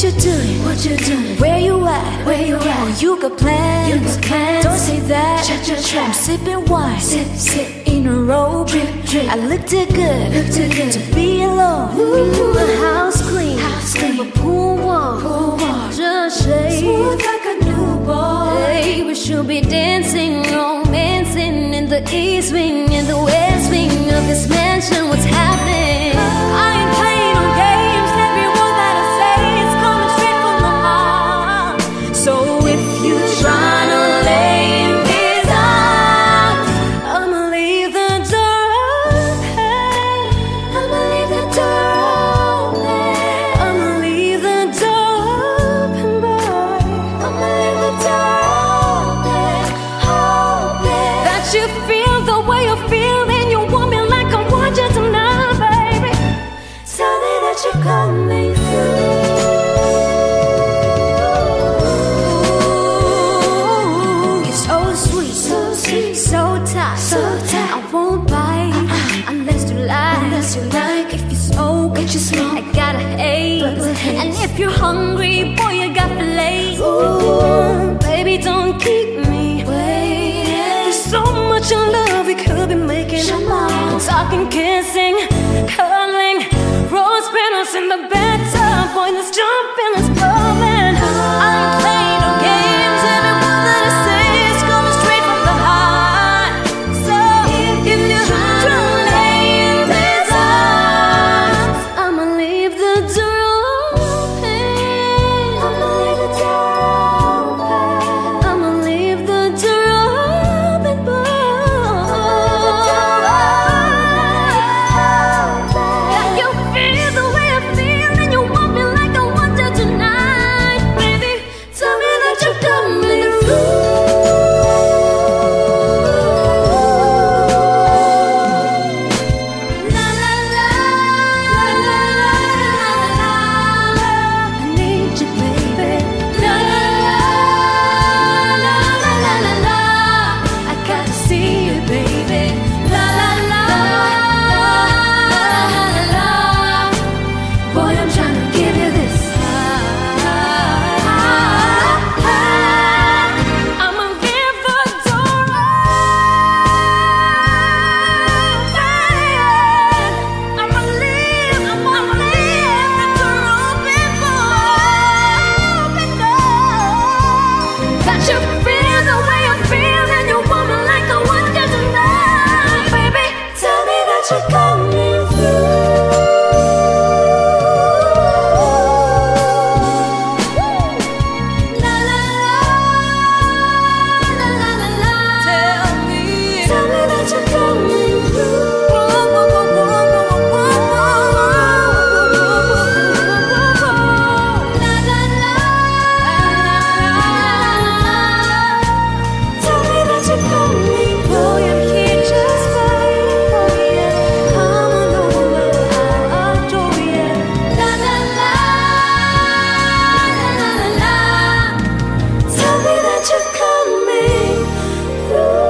you doing? What you doing? Where you at? Where you at? Oh, you got plans? You got plans? Don't say that. I'm sipping wine, sip in a robe. Drip. I look too good to be alone. Ooh. The house clean, the pool warm, just shake smooth like a newborn. Hey, we should be dancing, romancing in the east wing, in the west wing of this mansion. What's happening? I ain't playing no games. Every word that I say is coming straight from the heart. So if you tryna lay in his arms, I'ma leave the door open. I'ma leave the door open. I'ma leave the door open, boy. I'ma leave the door open, open. That you feel the way you feel, and you want me like I want you tonight, baby. Tell me that you're coming through. You're so sweet, so tight. I won't bite unless you like. If you smoke, I got a haze. And if you're hungry, boy, you got fillets. Ooh, baby, don't keep me waiting. There's so much love we could be making. Talking, kissing, cuddling, rose petals in the bathtub. Boy, let's jump in, let's blowin'. I ain't playing no games. Every word that I say is coming straight from the heart. So if you're trying to lay in his arms, I'ma leave the door open. I'ma leave the door open. I'ma leave the door open, boy. Yeah, you feel the way I feel, and you want me like I want you tonight, baby. Tell me that you're coming through. La la la, la la la, I need you, baby. La la la, la la la la, I gotta see you, baby. La la la, la la la, boy, I'm trying to give you this. I'ma leave the door open. I'ma leave the door open, boy. That you feel the way I feel, and you want me like I want you tonight, baby. Tell me that you're coming through. La la la, la la la. Tell me that you're coming through. La la la, tell me that you're coming through. Boy, I'm here just waiting for you. Come on over, I'll adore you. La la la, la la la, tell me that you're coming through.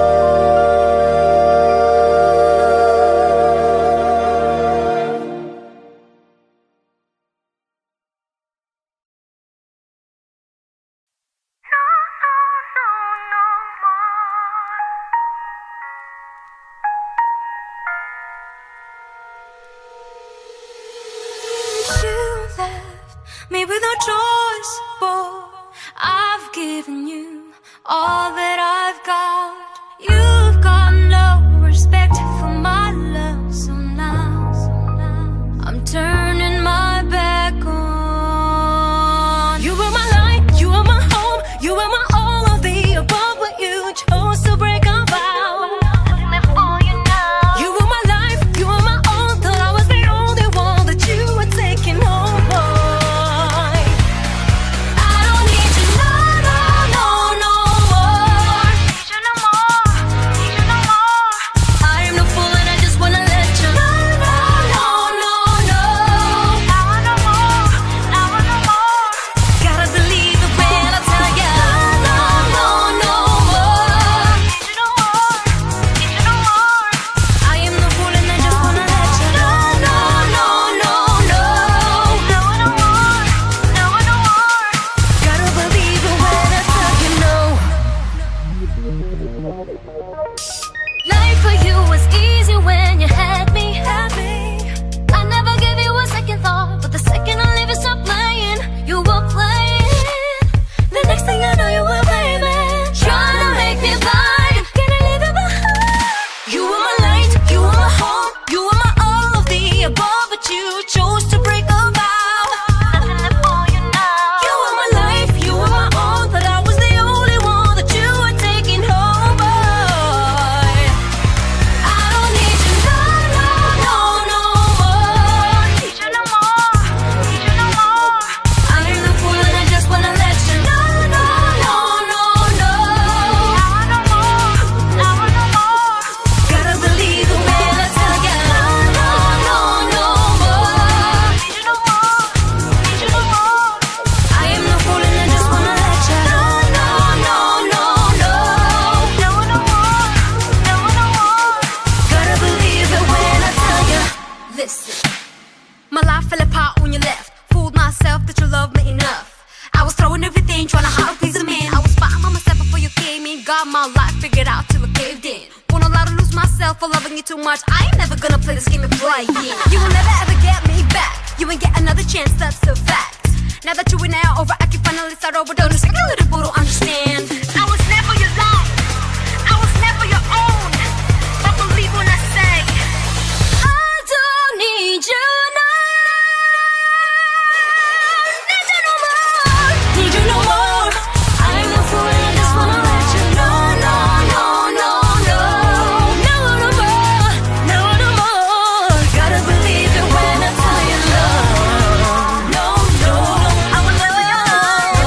You left me with no choice, boy. I've given you all that I've got. You've got no respect for my love, so now I'm turning my back on. You were my light, you were my home, you were my all of the above, but you chose to break our vow. You were my life, you were my all, thought I was the only one that you were taking home, boy. I don't need you no more. Need you no more. ain't tryna hard please a man. I was fighting by myself before you came in. Got my life figured out till I caved in. Won't allow to lose myself for loving you too much. I ain't never gonna play this game and play it. You will never ever get me back. You ain't get another chance, that's a fact. Now that you were now over, I can finally start over. Don't expect a little boy to understand. I was never your love, I was never your own. But believe when I say I don't need you now. Need you no more. Need you no more. I'm a fool and I just wanna let you know. No, no, no, no. No, no more. No, no more. Gotta believe it when I tell you love. No, no. I will never your own.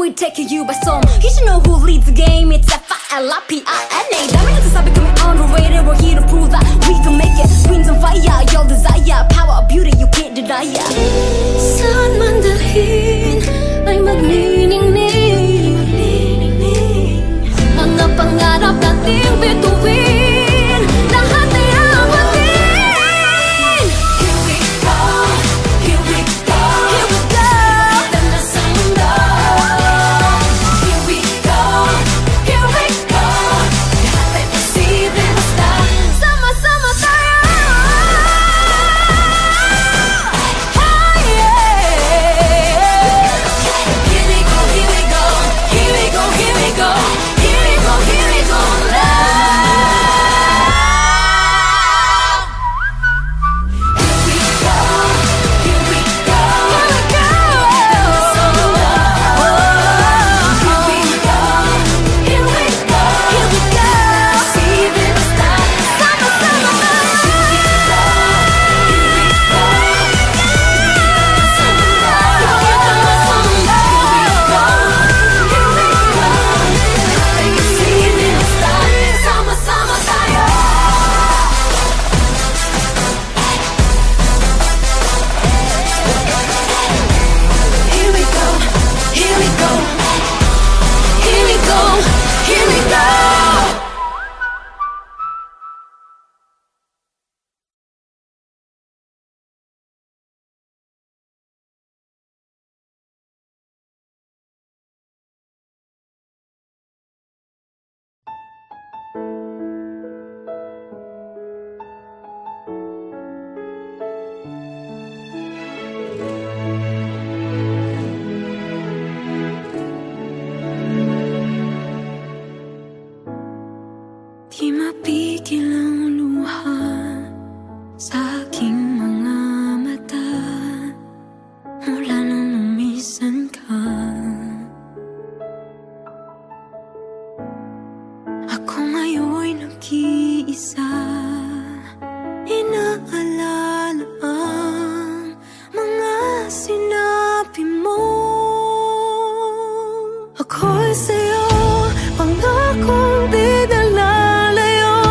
we're taking you by storm. You should know who leads the game. It's F-I-L-I-P-I-N-A. Diamonds is sabi kami underrated. We're here to prove that we can make it. Queens on fire, your desire, power, beauty, you can't deny ya. Saan man dalhin ay magniningning mga pangarap nating bituin. Lahat ay awatin. Here we go, here we go, here we go. Tala sa mundo. Here we go, here we go. Lahat ay posible basta sama-sama tayo. Oh yeah. Here we go, here we go, here we go, here we go. Here we go, here we go, love. Here we go, here we go, here we go. Here we go, here we go, here we go. Posible basta sama-sama tayo. Here we go, here we go. Sama-sama tayo. Here we go, here we go, here we go, here we go. Di mapigil ang luha sa aking mga mata mula nung lumisan ka. Ako ngayon'y nag-iisa, inaalala ang mga sinabi mo. Ako'y sa'yo, pangakong di nalalayo,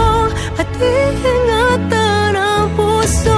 at iingatan ang puso.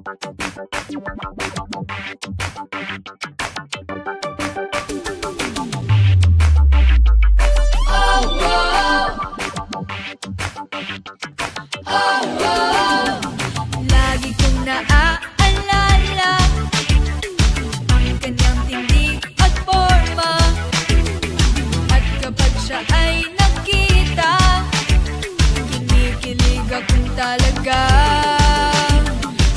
Lagi kong naaalala ang kanyang tindig at forma. At kapag siya ay nakita, kinikilig akong talaga.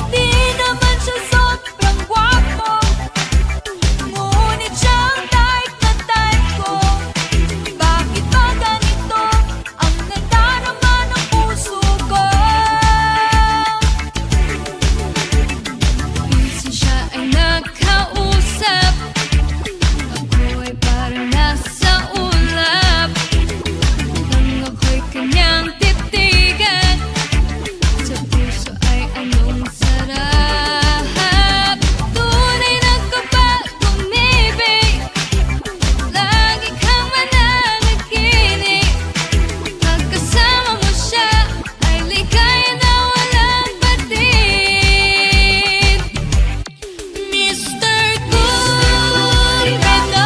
Di naman siya sobrang gwapo, ngunit siya ang type na type ko. Bakit ba ganito ang nadarama ng puso ko? Minsan siya ay nakausap, ako ay parang nasa ulap. Nang ako'y kanyang titigan, sa puso ay anong sarap. Tunay nagkabagong ibig, lagi kang mananaginip. Pagkasama mo siya ay ligaya na walang batid. Mr. Cupido,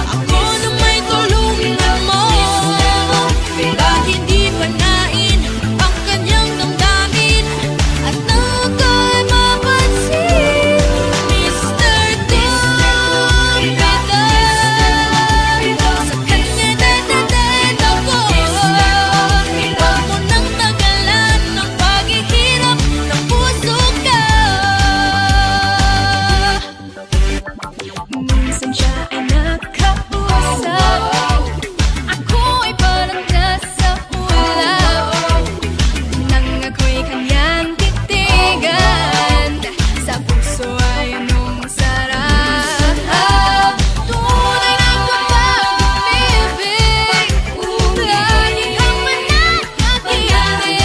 ako na may tulungan mo. Bakit hindi panain ang kanyang damdamin at nang ako'y mapansin? Mr. Cupido, sa kanya dadadad ako. Huwag mo nang tagalan ng paghihirap ng puso ko. Minsan siya ay nakausap, ako ay parang nasa ulap. Nang ako'y kanyang titigan, sa puso ay anong sarap. Tunay nagkabagong ibig, lagi kang mananaginip.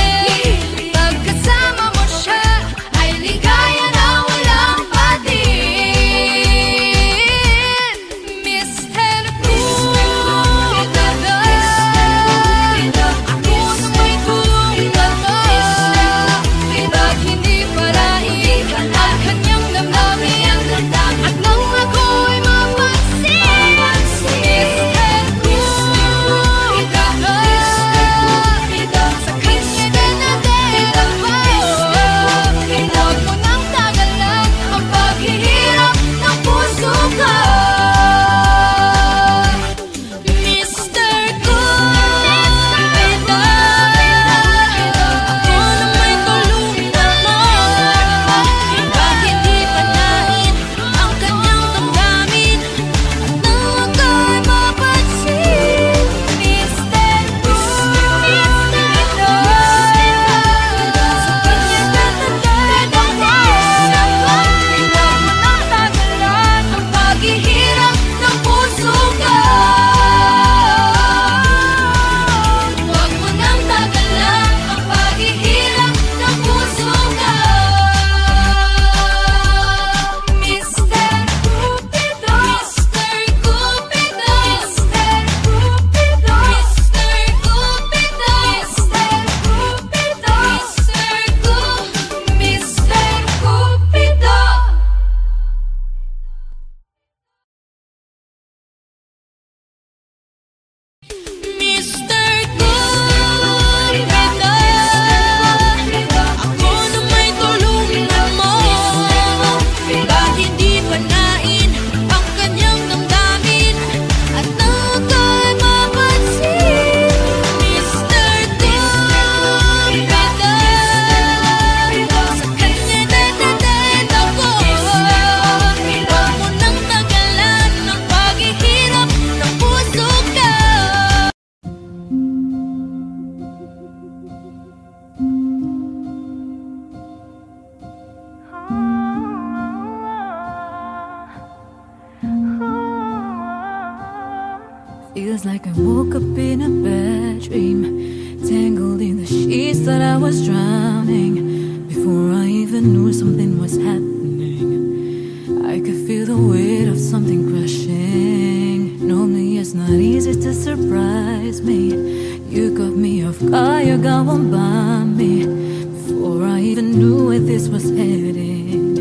Pagkasama mo siya ay ligaya na walang batid. Mr. Cupido, ako na may tulungan mo. Bakit hindi parahin ang kanyang damdamin at nang ako'y mapansin? Mr. Cupido, sa kanya dadadad ako. Huwag mo nang tagalan ang paghihirap ng puso ko. Mr. Cupido, ako na may tulungan mo. Bakit di panain ang kanyang damdamin at nang ako'y mapansin? Mr. Cupido, sa kanya dadadad ako. Huwag mo nang tagalan ang paghihirap ng puso ko. Huwag mo nang tagalan ang paghihirap ng puso ko. Mr. Cupido, Mr. Cupido, Mr. Cupido, Mr. Cupido, Mr. Cupido, Mr. Cupido. Mr. Cupido, ako na may tulungan mo. Bakit di panain ang kanyang damdamin at nang ako'y mapansin? Mr. Cupido, sa kanya dadadad ako. Huwag mo nang tagalan ng paghihirap ng puso ko. Feels like I woke up in a bad dream, tangled in the sheets that I was drowning. Before I even knew something was happening, I could feel the weight of something crushing. Normally it's not easy to surprise me. You caught me off guard, you got one by me. Before I even knew where this was heading.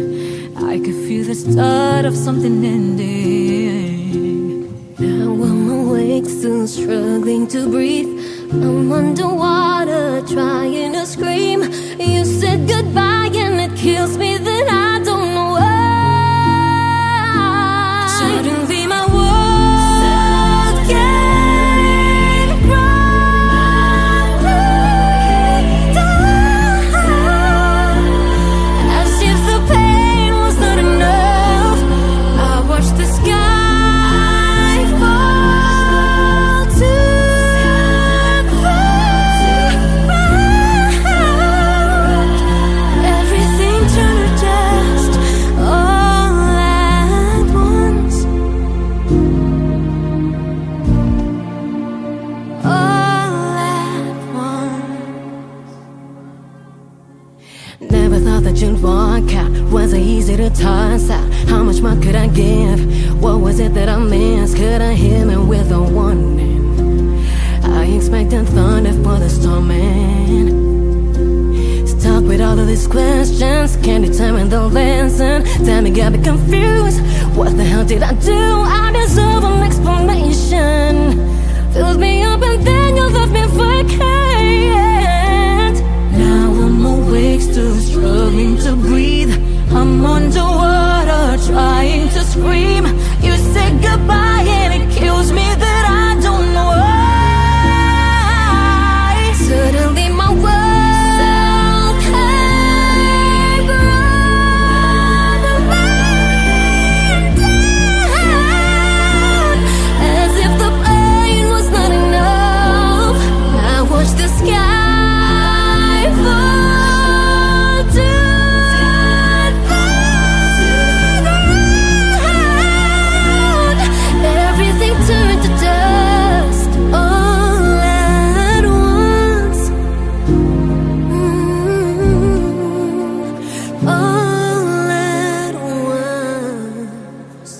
I could feel the start of something ending. Now I'm awake, still struggling to breathe. I'm underwater, trying to scream. You said goodbye and it kills me that I don't know why. Suddenly my world came crumbling down. As if the pain was not enough, I watched the sky fall to the ground. Everything turned to dust all at once. All at once. Never thought that you'd walk out. Was it easy to toss out? How much more could I give? What was it that I missed? Could I hear me with a warning? I expected thunder for the storming. Stuck with all of these questions, can't determine the lesson. Damn, it got me confused. What the hell did I do? I deserve an explanation. Fills me up and then you left me vacant. Now I'm awake, still struggling to breathe. I'm underwater, trying to scream. You said goodbye and it kills me that I don't know why. Suddenly my world came crumbling down. As if the pain was not enough, I watched the sky fall to the ground. Everything turned to dust all at once. All at once.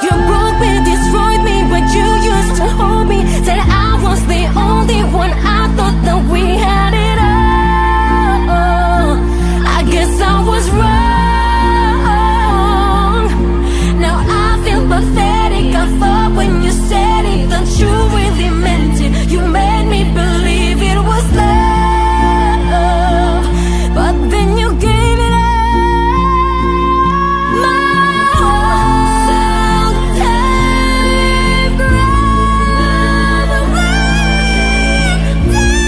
You broke me, destroyed me, but you used to hold me. Said I was the only one. I thought that we had it all. I guess I was wrong. Now I feel pathetic. I thought when you said it that you really meant it. You made me believe it was love, but then you gave it up. My whole came crumbling down.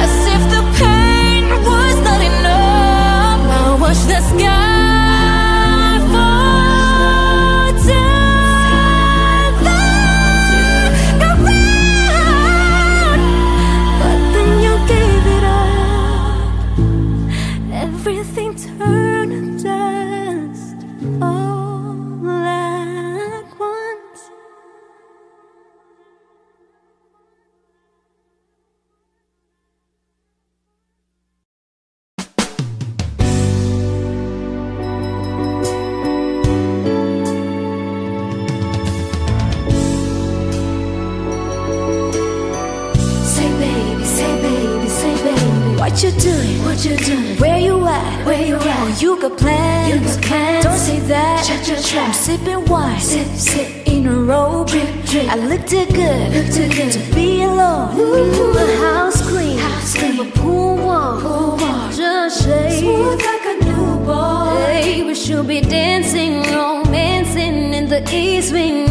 As if the pain was not enough, I watched the sky fall to the ground. But then you gave it up. Everything turned to dust all at once. Say baby, say baby, say baby. What you doing? What you doing? Where you at? Where you at? Oh, you got plans? You got plans? Don't say that. I'm sipping wine. Sip, sip. In a robe. Drip, drip. I look too good. Look too good to be alone. Ooh, the house clean. House clean. A pool warm. Pool warm. Just shake. Smooth like a newborn. Hey, we should be dancing, romancing in the east wing